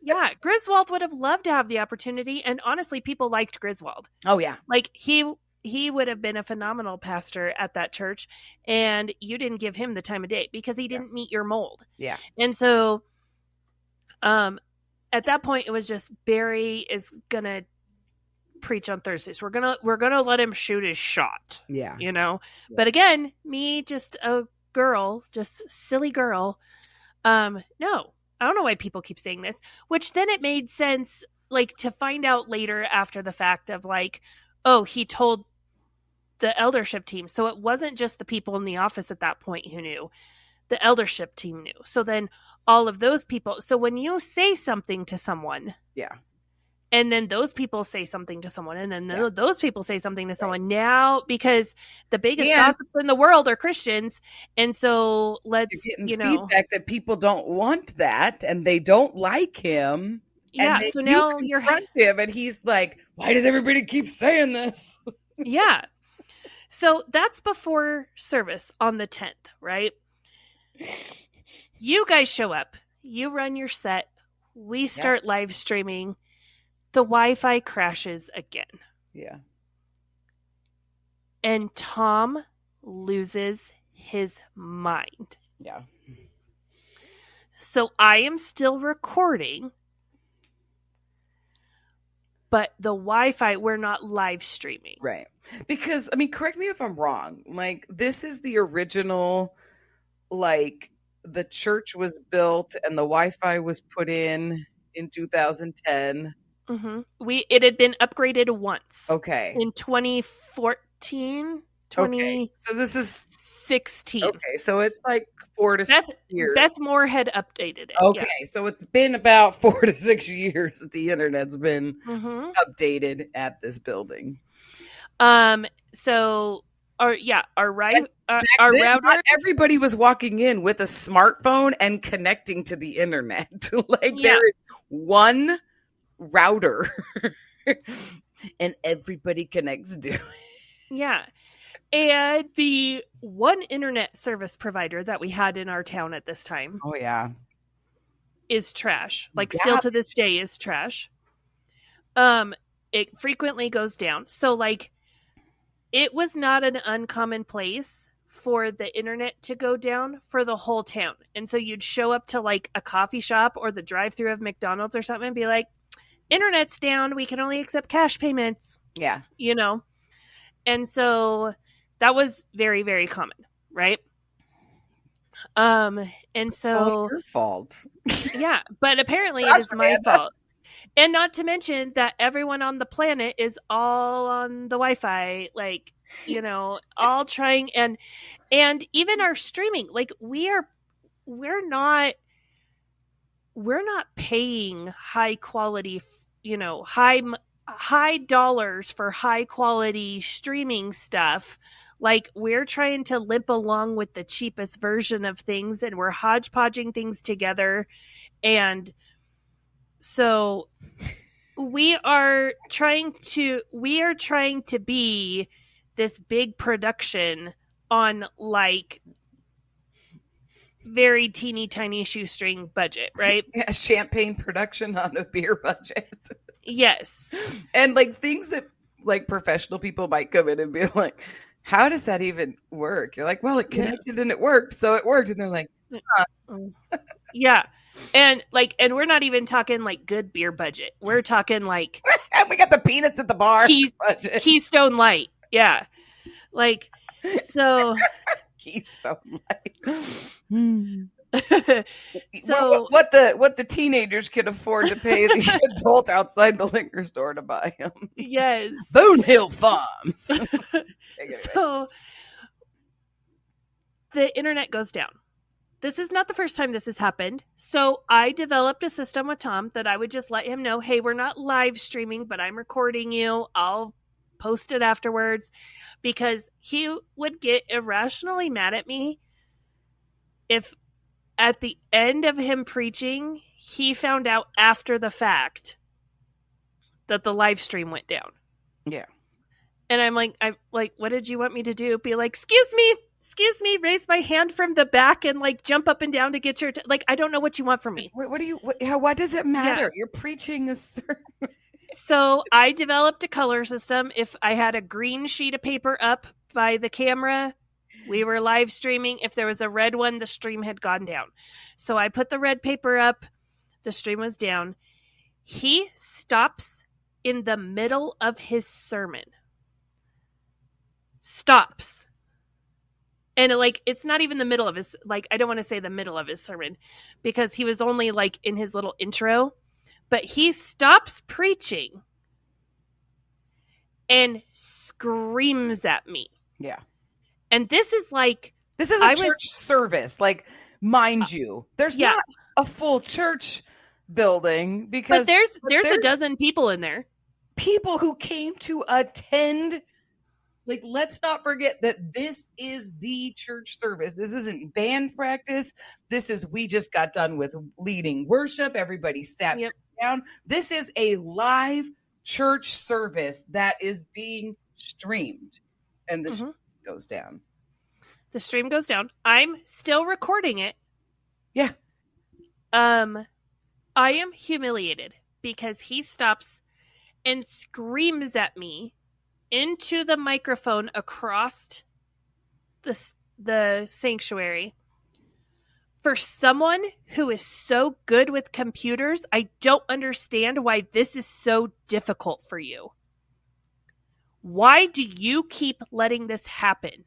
Yeah, Griswold would have loved to have the opportunity. And honestly, people liked Griswold. Oh, yeah. Like, he would have been a phenomenal pastor at that church, and you didn't give him the time of day because he didn't meet your mold. Yeah. And so, at that point, it was just Barry is gonna preach on Thursdays. We're gonna let him shoot his shot. Yeah, you know. Yeah. But again, me, just a girl, just silly girl. No, I don't know why people keep saying this. Which then it made sense, like, to find out later after the fact of like, oh, he told the eldership team. So it wasn't just the people in the office at that point who knew. The eldership team knew. So then all of those people. So when you say something to someone, and then those people say something to someone, and then those people say something to someone now, because the biggest gossips in the world are Christians. And so let's, feedback that people don't want that and they don't like him. Yeah. And so now you confront him and he's like, why does everybody keep saying this? Yeah. So that's before service on the 10th, right? You guys show up, you run your set, we start live streaming, the Wi-Fi crashes again. Yeah. And Tom loses his mind. Yeah. So I am still recording, but the Wi-Fi, we're not live streaming. Right. Because, I mean, correct me if I'm wrong. Like, this is the original, like, the church was built and the Wi-Fi was put in 2010. It had been upgraded once. Okay. In 2014, Okay. So this is 16. okay. So it's like 4 to 6 years. Beth Moore had updated it. Okay. Yeah. So it's been about 4 to 6 years that the internet's been updated at this building. So our router. Not everybody was walking in with a smartphone and connecting to the internet. Like there is one router and everybody connects to it. Yeah. And the one internet service provider that we had in our town at this time. Oh yeah. Is trash. Like still to this day is trash. It frequently goes down. So like it was not an uncommon place for the internet to go down for the whole town. And so you'd show up to like a coffee shop or the drive-through of McDonald's or something and be like, internet's down. We can only accept cash payments. Yeah. You know? And so that was very, very common, right? And so it's all your fault. Yeah, but apparently it is my fault. And not to mention that everyone on the planet is all on the Wi-Fi, like, you know, all trying and even our streaming, like we're not paying high quality, you know, high dollars for high quality streaming stuff. Like we're trying to limp along with the cheapest version of things and we're hodgepodging things together. And so we are trying to be this big production on like very teeny tiny shoestring budget, right? Yeah, champagne production on a beer budget. Yes. And like things that like professional people might come in and be like, how does that even work? You're like, well, it connected and it worked. So it worked. And they're like, yeah. And we're not even talking like good beer budget. We're talking like, and we got the peanuts at the bar. Keystone Light. Yeah. Like, so Keystone Light. So what the teenagers can afford to pay the adult outside the liquor store to buy them. Yes. Boone Hill Farms. So the internet goes down. This is not the first time this has happened. So I developed a system with Tom that I would just let him know, hey, we're not live streaming, but I'm recording you. I'll post it afterwards, because he would get irrationally mad at me if at the end of him preaching, he found out after the fact that the live stream went down. Yeah. And I'm like, what did you want me to do? Be like, excuse me, raise my hand from the back and like jump up and down to get your, like, I don't know what you want from me. What does it matter? Yeah. You're preaching a sermon. So I developed a color system. If I had a green sheet of paper up by the camera, we were live streaming. If there was a red one, the stream had gone down. So I put the red paper up. The stream was down. He stops in the middle of his sermon. Stops. And it's not even the middle of his, I don't want to say the middle of his sermon because he was only in his little intro, but he stops preaching and screams at me. Yeah. And this is a church service. Mind you, there's not a full church building because there's a dozen people in there. People who came to attend. Let's not forget that this is the church service. This isn't band practice. This is, we just got done with leading worship. Everybody sat down. This is a live church service that is being streamed. And the stream goes down. The stream goes down. I'm still recording it. Yeah. I am humiliated because he stops and screams at me into the microphone across the sanctuary For someone who is so good with computers, I don't understand why this is so difficult for you. Why do you keep letting this happen?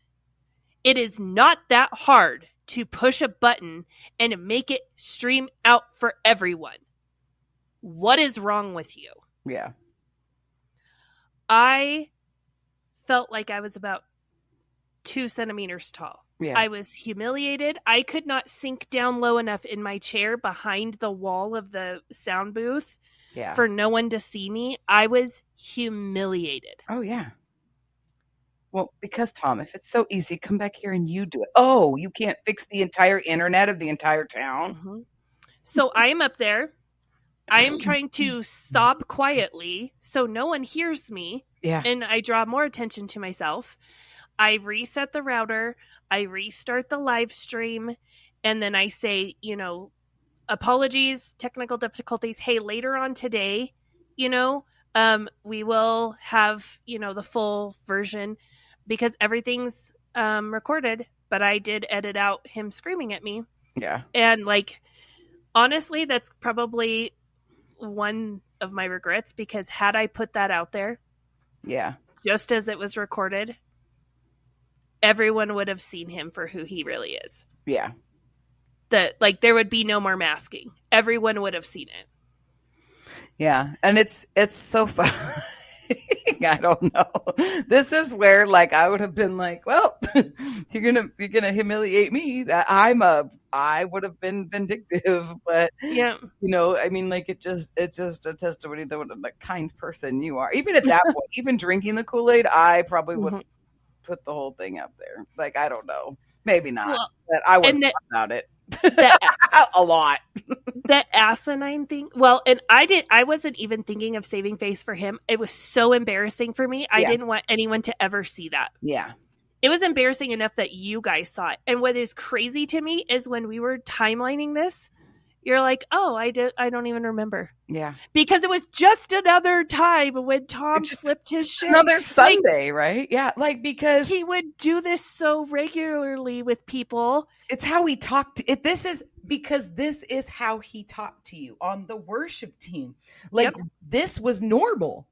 It is not that hard to push a button and make it stream out for everyone. What is wrong with you? Yeah. I felt like I was about 2 centimeters tall. Yeah. I was humiliated. I could not sink down low enough in my chair behind the wall of the sound booth for no one to see me. I was humiliated. Oh, yeah. Well, because, Tom, if it's so easy, come back here and you do it. Oh, you can't fix the entire internet of the entire town? Mm-hmm. So I am up there. I am trying to sob quietly so no one hears me. Yeah. And I draw more attention to myself. I reset the router. I restart the live stream. And then I say, apologies, technical difficulties. Hey, later on today, we will have, the full version because everything's recorded. But I did edit out him screaming at me. Yeah. And honestly, that's probably one of my regrets because had I put that out there, just as it was recorded, everyone would have seen him for who he really is. Yeah. There would be no more masking. Everyone would have seen it. Yeah. And it's so fun. I don't know. This is where I would have been like, well, you're gonna humiliate me. I would have been vindictive, but yeah, I mean, it's just a testimony to what a kind person you are. Even at that point, even drinking the Kool-Aid, I probably would put the whole thing up there. I don't know, maybe not, but I would talk about it a lot. That asinine thing. Well, and I wasn't even thinking of saving face for him. It was so embarrassing for me. I didn't want anyone to ever see that. Yeah. It was embarrassing enough that you guys saw it. And what is crazy to me is when we were timelining this, you're like, oh, I don't even remember. Yeah. Because it was just another time when Tom flipped his shit. Another Sunday, right? Yeah. Because he would do this so regularly with people. It's how he talked. This is how he talked to you on the worship team. This was normal.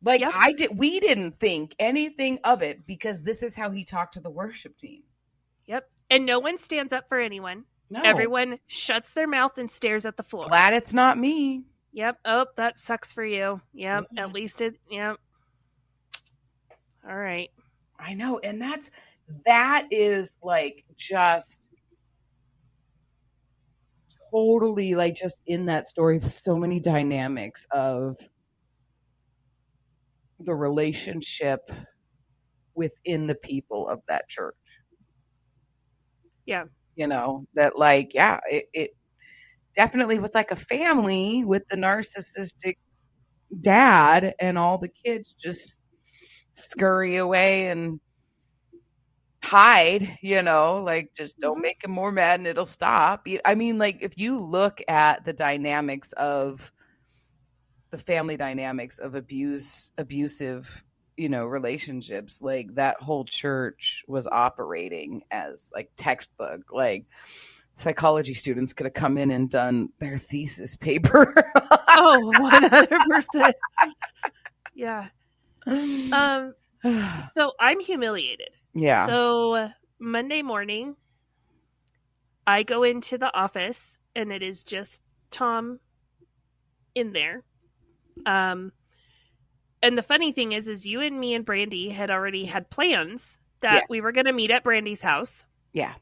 We didn't think anything of it because this is how he talked to the worship team. Yep. And no one stands up for anyone. No. Everyone shuts their mouth and stares at the floor. Glad it's not me. Yep. Oh, that sucks for you. Yep. Yeah. At least it. Yep. All right. I know. And that is just totally just in that story. There's so many dynamics of the relationship within the people of that church. Yeah. It definitely was like a family with the narcissistic dad and all the kids just scurry away and hide, just don't make him more mad and it'll stop. I mean, if you look at the dynamics of the family dynamics of abusive, relationships, that whole church was operating as textbook, psychology students could have come in and done their thesis paper. Oh, 100%. Yeah. So I'm humiliated. Yeah. So Monday morning, I go into the office and it is just Tom in there. And the funny thing is you and me and Brandy had already had plans that we were going to meet at Brandy's house. Yeah.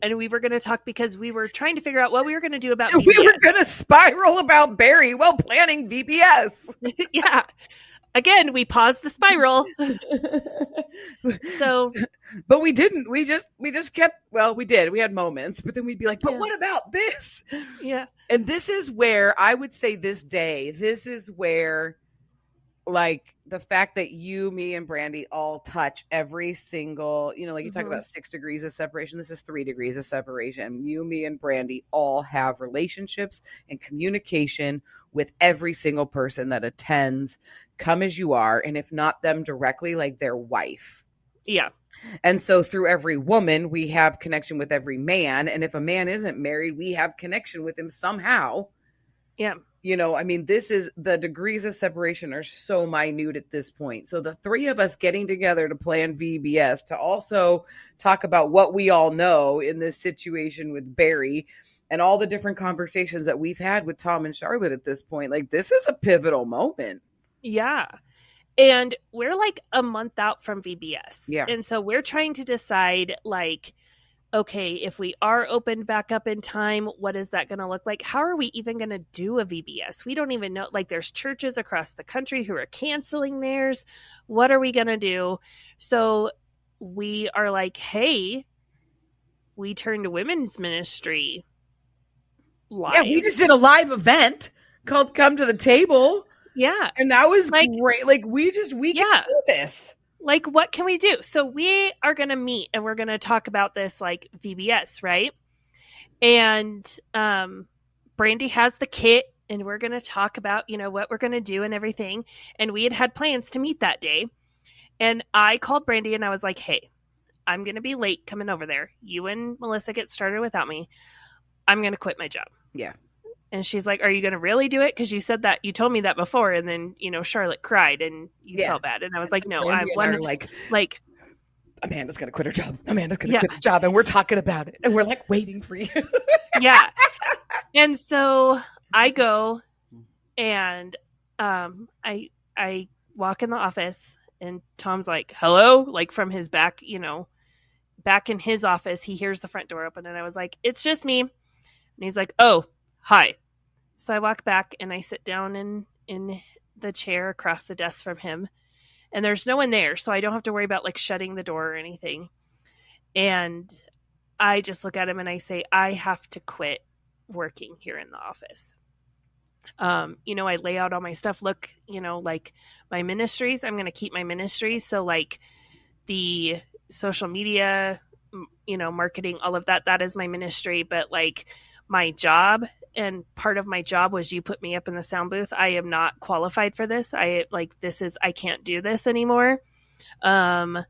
And we were going to talk because we were trying to figure out what we were going to do about VBS. We were going to spiral about Barry while planning VBS. Yeah. Again, we paused the spiral. But we didn't. We just kept, we did. We had moments, but then we'd be like, but what about this? Yeah. And this is where I would say this is where the fact that you, me, and Brandy all touch every single, you talk about 6 degrees of separation. This is 3 degrees of separation. You, me, and Brandy all have relationships and communication with every single person that attends, come as you are. And if not them directly, their wife. Yeah. And so through every woman, we have connection with every man. And if a man isn't married, we have connection with him somehow. Yeah. You know, I mean, this is the degrees of separation are so minute at this point. So the three of us getting together to plan VBS, to also talk about what we all know in this situation with Barry and all the different conversations that we've had with Tom and Charlotte at this point. Like, this is a pivotal moment. Yeah. And we're like a month out from VBS. Yeah. And so we're trying to decide, like, okay, if we are opened back up in time, what is that going to look like? How are we even going to do a VBS? We don't even know. Like, there's churches across the country who are canceling theirs. What are we going to do? So we are like, hey, we turned to women's ministry live. Yeah, we just did a live event called Come to the Table. Yeah. And that was like, great. Like, we can do this. Like, what can we do? So we are going to meet and we're going to talk about this, like, VBS, right? And Brandy has the kit and we're going to talk about, you know, what we're going to do and everything. And we had plans to meet that day. And I called Brandy and I was like, hey, I'm going to be late coming over there. You and Melissa get started without me. I'm going to quit my job. Yeah. And she's like, are you going to really do it? Because you said that, you told me that before. And then, you know, Charlotte cried and you felt bad. And I was like, no, I want to like, Amanda's going to quit her job. Amanda's going to quit her job. And we're talking about it. And we're like waiting for you. Yeah. And so I go and I walk in the office and Tom's like, hello, like from his back, you know, back in his office, he hears the front door open. And I was like, it's just me. And he's like, oh, hi. So I walk back and I sit down in the chair across the desk from him. And there's no one there. So I don't have to worry about like shutting the door or anything. And I just look at him and I say, I have to quit working here in the office. You know, I lay out all my stuff. Look, you know, like my ministries, I'm going to keep my ministries. So like the social media, you know, marketing, all of that, that is my ministry. But like my job, and part of my job was you put me up in the sound booth. I am not qualified for this. I can't do this anymore. I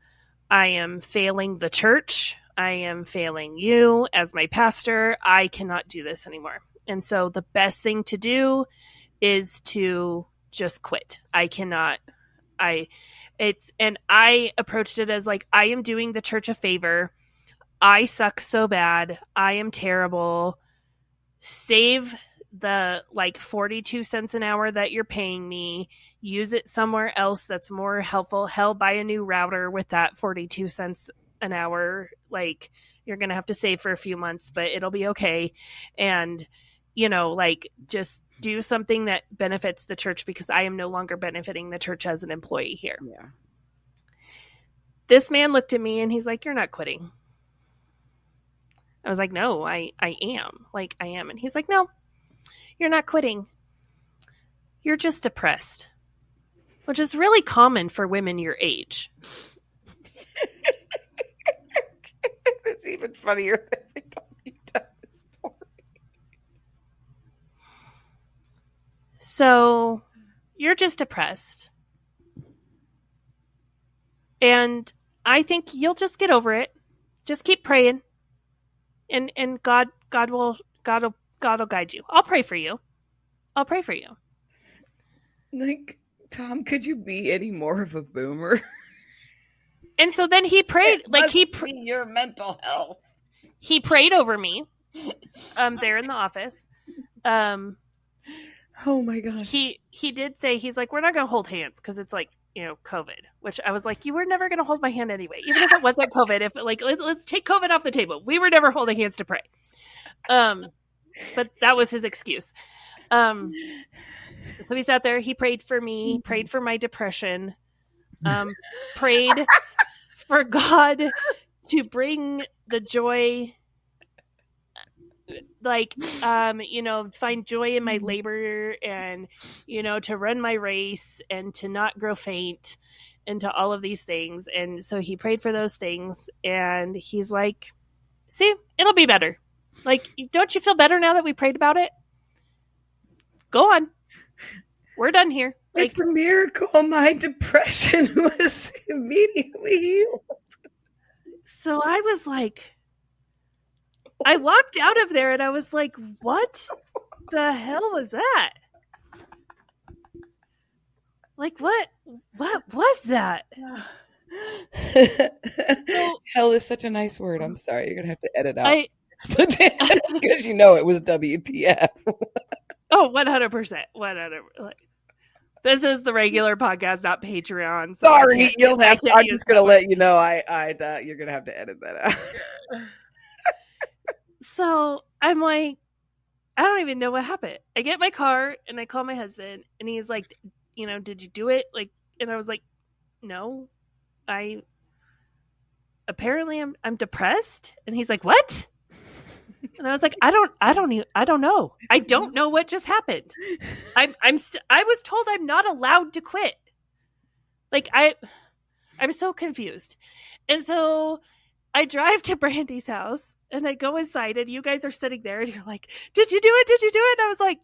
am failing the church. I am failing you as my pastor. I cannot do this anymore. And so the best thing to do is to just quit. And I approached it as like, I am doing the church a favor. I suck so bad. I am terrible. Save the like 42 cents an hour that you're paying me, use it somewhere else that's more helpful. Hell, buy a new router with that 42 cents an hour. Like, you're going to have to save for a few months, but it'll be okay. And, you know, like, just do something that benefits the church, because I am no longer benefiting the church as an employee here. Yeah. This man looked at me and he's like, you're not quitting. I was like, no, I am. Like, I am. And he's like, no, you're not quitting. You're just depressed, which is really common for women your age. It's even funnier than every time you tell this story. So you're just depressed. And I think you'll just get over it. Just keep praying. And God will guide you. I'll pray for you. Like, Tom, could you be any more of a boomer? And so then he prayed, like your mental health. He prayed over me, there in the office. Oh my gosh. He did say, he's like, we're not going to hold hands because it's like, you know, COVID, which I was like, you were never going to hold my hand anyway. Even if it wasn't COVID, if like, let's take COVID off the table. We were never holding hands to pray. But that was his excuse. So he sat there, he prayed for me, prayed for my depression, prayed for God to bring the joy, like, you know, find joy in my labor, and, you know, to run my race and to not grow faint, and to all of these things. And so he prayed for those things, and he's like, see, it'll be better. Like, don't you feel better now that we prayed about it? Go on. We're done here. Like, it's a miracle my depression was immediately healed. So I was like, I walked out of there and I was like, what the hell was that? Like, what was that? Hell is such a nice word. I'm sorry. You're going to have to edit out I, because you know it was WTF. oh, 100%. 100%. Like, this is the regular podcast, not Patreon. So Sorry, you'll have. I'm just going to let you know. You're going to have to edit that out. So I'm like, I don't even know what happened. I get in my car and I call my husband, and he's like, you know, did you do it? Like, and I was like, no, apparently I'm depressed. And he's like, what? And I was like, I don't know. I don't know what just happened. I was told I'm not allowed to quit. Like, I'm so confused. And so I drive to Brandy's house and I go inside and you guys are sitting there and you're like, did you do it? Did you do it? And I was like,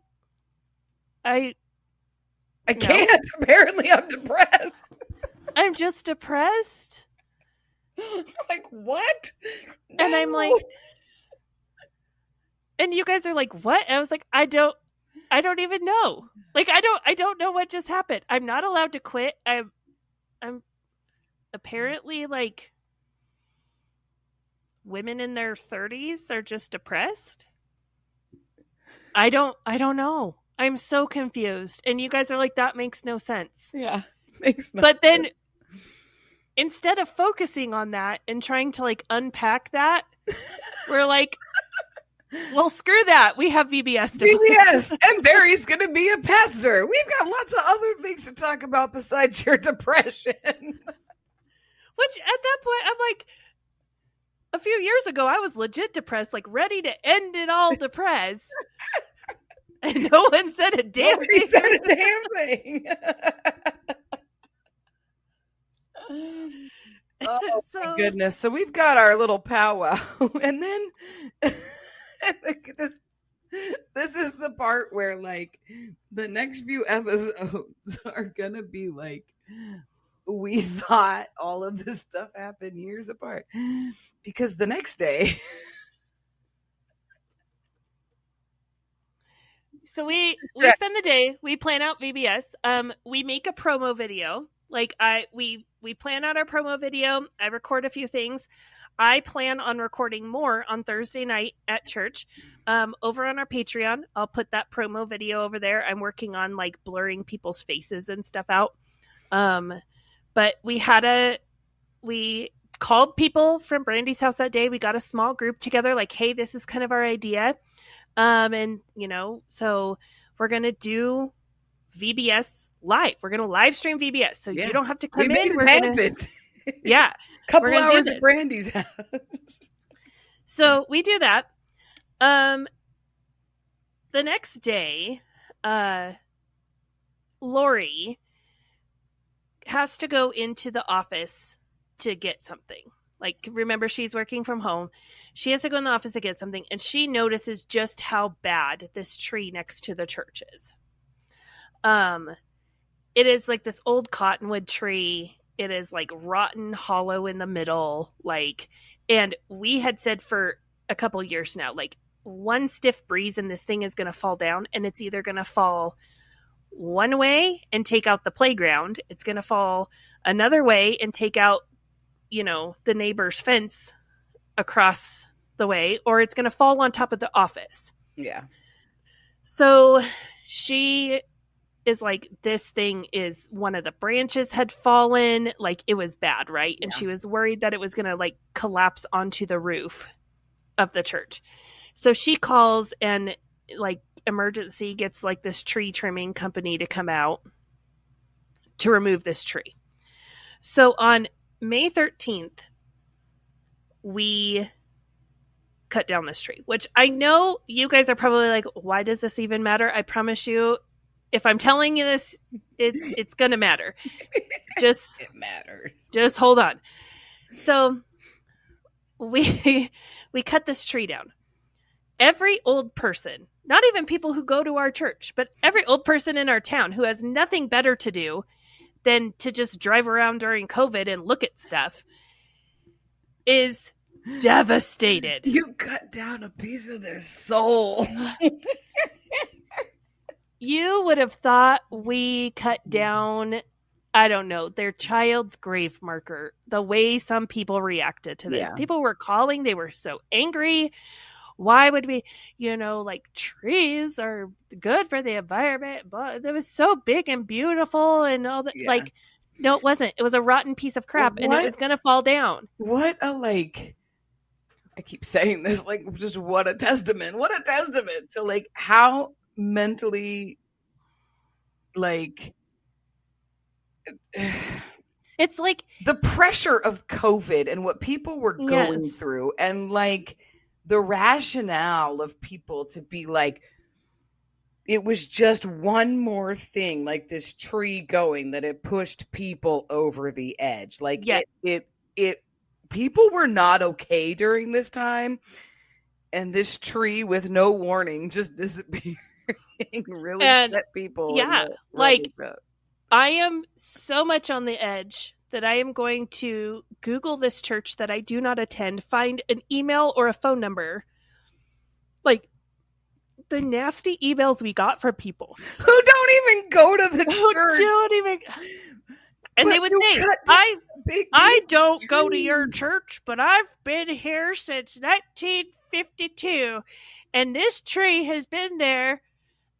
I can't. Apparently I'm depressed. I'm just depressed. Like, what? No. And I'm like, and you guys are like, what? And I was like, I don't even know. Like, I don't know what just happened. I'm not allowed to quit. I'm apparently, like, women in their 30s are just depressed. I don't know. I'm so confused. And you guys are like, that makes no sense. Yeah. Makes no sense. But then instead of focusing on that and trying to like unpack that, we're like, well, screw that. We have VBS to VBS, and Barry's going to be a pastor. We've got lots of other things to talk about besides your depression. Which at that point, I'm like, a few years ago, I was legit depressed, like ready to end it all depressed. And no one said a damn thing. Said a damn thing. Oh, my goodness. So we've got our little powwow. And then this is the part where, like, the next few episodes are going to be like, we thought all of this stuff happened years apart. Because the next day... So we spend the day, we plan out VBS. We make a promo video. Like we plan out our promo video. I record a few things. I plan on recording more on Thursday night at church. Over on our Patreon, I'll put that promo video over there. I'm working on like blurring people's faces and stuff out. But we called people from Brandy's house that day. We got a small group together, like, hey, this is kind of our idea. And, you know, so we're going to do VBS live. We're going to live stream VBS. So you don't have to come in. We're going to, yeah. Couple hours at Brandy's house. So we do that. The next day, Lori has to go into the office to get something. Like, remember, she's working from home. She has to go in the office to get something, and she notices just how bad this tree next to the church is. It is like this old cottonwood tree. It is like rotten, hollow in the middle. Like, and we had said for a couple years now, like, one stiff breeze and this thing is going to fall down, and it's either going to fall one way and take out the playground. It's going to fall another way and take out, you know, the neighbor's fence across the way, or it's going to fall on top of the office. Yeah. So she is like, this thing is, one of the branches had fallen, like it was bad, right? Yeah. And she was worried that it was going to like collapse onto the roof of the church. So she calls and like emergency gets like this tree trimming company to come out to remove this tree. So on May 13th, we cut down this tree, which I know you guys are probably like, why does this even matter? I promise you, if I'm telling you this, it's going to matter. It matters. Just hold on. So we cut this tree down. Every old person, not even people who go to our church, but every old person in our town who has nothing better to do than to just drive around during COVID and look at stuff, is devastated. You cut down a piece of their soul. You would have thought we cut down, I don't know, their child's grave marker, the way some people reacted to this. Yeah. People were calling, they were so angry. Why would we, like trees are good for the environment, but it was so big and beautiful and all that. Yeah. Like, no, it wasn't. It was a rotten piece of crap and it was going to fall down. What a, like, I keep saying this, like, just what a testament to, like, how mentally, like, it's like the pressure of COVID and what people were going through, and like the rationale of people to be like, it was just one more thing, like this tree going, that it pushed people over the edge. Like it people were not okay during this time, and this tree with no warning just disappearing really set people. Yeah, like I am so much on the edge that I am going to Google this church that I do not attend, find an email or a phone number. Like the nasty emails we got from people who don't even go to the church. And but they would say, I don't go to your church, but I've been here since 1952, and this tree has been there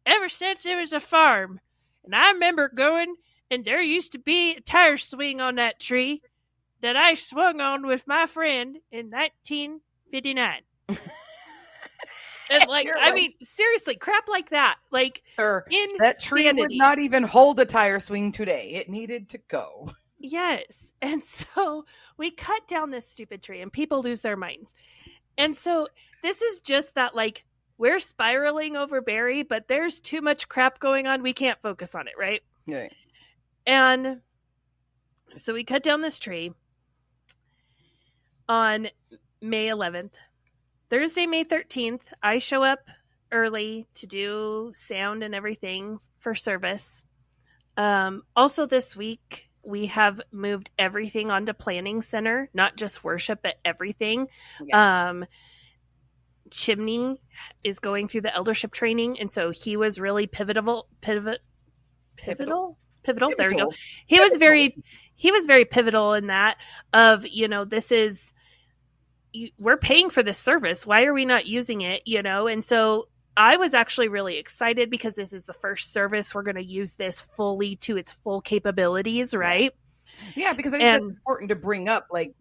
ever since it was a farm. And I remember going, and there used to be a tire swing on that tree that I swung on with my friend in 1959. And I mean, seriously, crap like that. Like, sir, insanity. That tree would not even hold a tire swing today. It needed to go. Yes. And so we cut down this stupid tree and people lose their minds. And so this is just that, like, we're spiraling over Barry, but there's too much crap going on. We can't focus on it, right? Right. And so we cut down this tree on May 11th. Thursday, May 13th, I show up early to do sound and everything for service. Also this week, we have moved everything onto Planning Center, not just worship, but everything. Yeah. Chimney is going through the eldership training, and so he was really pivotal. There we go. He was very pivotal in that of, this is, we're paying for this service. Why are we not using it? And so I was actually really excited because this is the first service we're going to use this fully to its full capabilities, right? Yeah, because I think that's important to bring up. Like,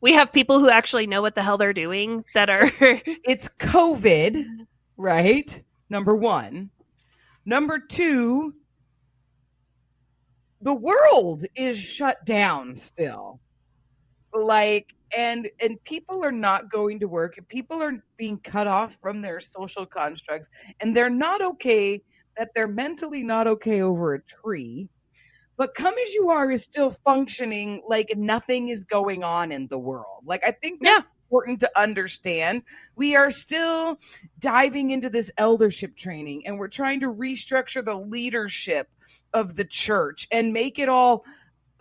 we have people who actually know what the hell they're doing that are... It's COVID, right? Number one. Number two, the world is shut down still. Like, and people are not going to work, and people are being cut off from their social constructs, and they're not okay, that they're mentally not okay over a tree. But Come As You Are is still functioning like nothing is going on in the world. Like, I think that's important to understand. We are still diving into this eldership training, and we're trying to restructure the leadership of the church and make it all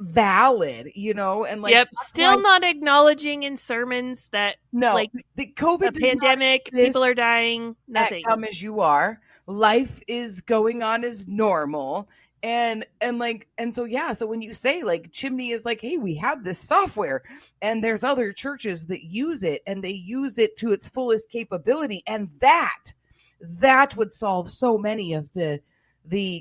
valid, and like, still not acknowledging in sermons that the COVID, the pandemic, people are dying, nothing. Come As You Are, life is going on as normal, and so when you say, like, Chimney is like, hey, we have this software, and there's other churches that use it, and they use it to its fullest capability, and that would solve so many of the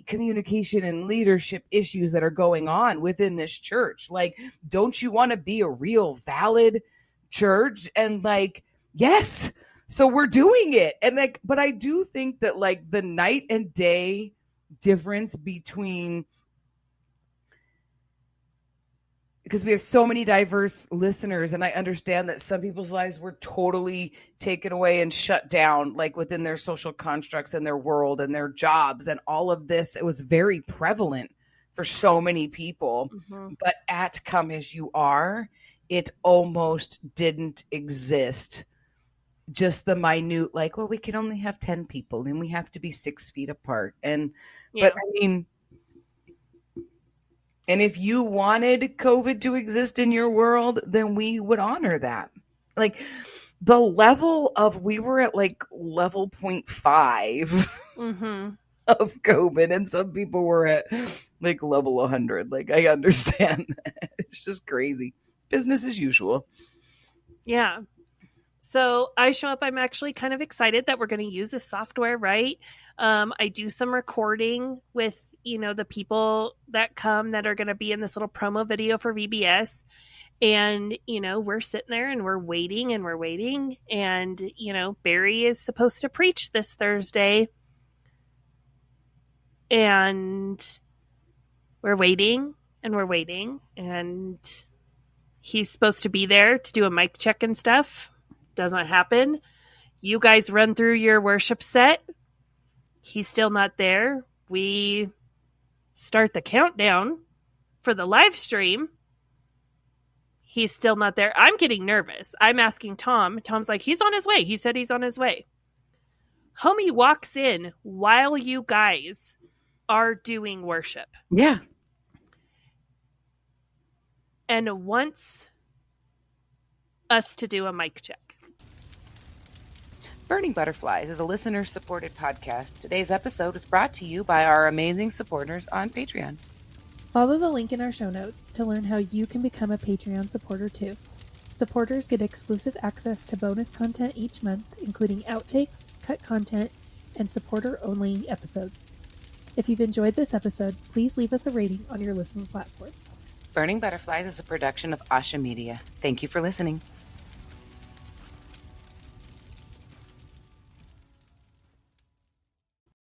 communication and leadership issues that are going on within this church. Like, don't you want to be a real valid church? And like, yes, so we're doing it. And like, but I do think that, like, the night and day difference between, because we have so many diverse listeners, and I understand that some people's lives were totally taken away and shut down, like within their social constructs and their world and their jobs and all of this. It was very prevalent for so many people. Mm-hmm. But at Come As You Are, it almost didn't exist. Just the minute, like, well, we can only have 10 people and we have to be 6 feet apart. And, but I mean, And if you wanted COVID to exist in your world, then we would honor that. Like the level of, we were at like level 0.5 of COVID, and some people were at like level 100. Like, I understand that. It's just crazy. Business as usual. Yeah. So I show up, I'm actually kind of excited that we're going to use this software, right? I do some recording with, the people that come that are going to be in this little promo video for VBS. And, we're sitting there and we're waiting and we're waiting. And, Barry is supposed to preach this Thursday. And we're waiting and we're waiting. And he's supposed to be there to do a mic check and stuff. Doesn't happen. You guys run through your worship set. He's still not there. We start the countdown for the live stream. He's still not there. I'm getting nervous. I'm asking Tom. Tom's like, he's on his way. He said he's on his way. Homie walks in while you guys are doing worship. Yeah. And wants us to do a mic check. Burning Butterflies is a listener-supported podcast. Today's episode is brought to you by our amazing supporters on Patreon. Follow the link in our show notes to learn how you can become a Patreon supporter too. Supporters get exclusive access to bonus content each month, including outtakes, cut content, and supporter-only episodes. If you've enjoyed this episode, please leave us a rating on your listening platform. Burning Butterflies is a production of Asha Media. Thank you for listening.